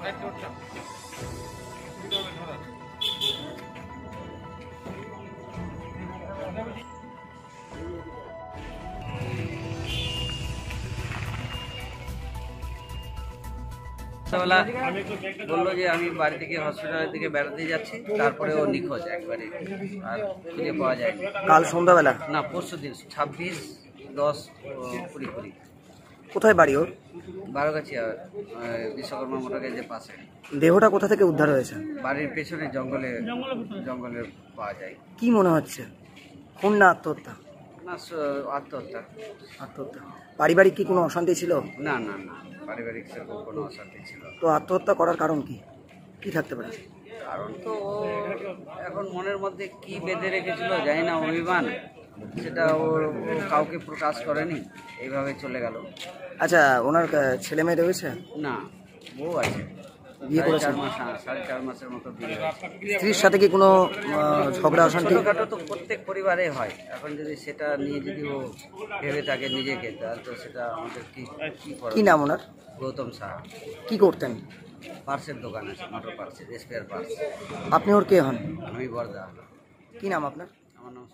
সকালবেলা বললো যে আমি বাড়ি থেকে হসপিটালের দিকে বেড়াতে যাচ্ছি, তারপরে ও নিখোঁজ একবারে, আর খুঁজে পাওয়া যায় কাল সন্ধ্যাবেলা না, পরশু দিন 26/10/2020। কোথায় বাড়ি ওর? বারোগাছিয়া বিশ্বকর্মা মোটর গ্যারেজের পাশে। দেহটা কোথা থেকে উদ্ধার হয়েছে? বাড়ির পেছনে জঙ্গলে পাওয়া যায়। কি মনে হচ্ছে, খুন না আত্মহত্যা? না, আত্মহত্যা। আত্মহত্যা। পারিবারিক কি কোনো অশান্তি ছিল? না না না, পারিবারিক সেরকম কোনো অশান্তি ছিল। তো আত্মহত্যা করার কারণ কি কি থাকতে পারে? কারণ তো ও এখন মনের মধ্যে কি বেঁধে রেখেছিল জানি না, অভিমান, সেটা ও কাউকে প্রকাশ করেনি, এইভাবে চলে গেল। আচ্ছা, ওনার ছেলে মেয়ে রয়েছে? না, বউ আছে, বিয়ে করেছে? 4.5 মাসের মতো বিয়ে। স্ত্রীর সাথে কি কোনো ঝগড়া অশান্তি? ছোটখাটো তো প্রত্যেক পরিবারে হয়, এখন যদি সেটা নিয়ে যদি ও ভেবে থাকে নিজেকে, তাহলে তো সেটা আমাদের কি নাম ওনার? গৌতম সাহা। কি করতেন? পার্সের দোকান আছে, মোটর পার্সের, স্পেয়ার পার্স। আপনি ওর কে হন? আমি বর্দা। কি নাম আপনার? আমার নাম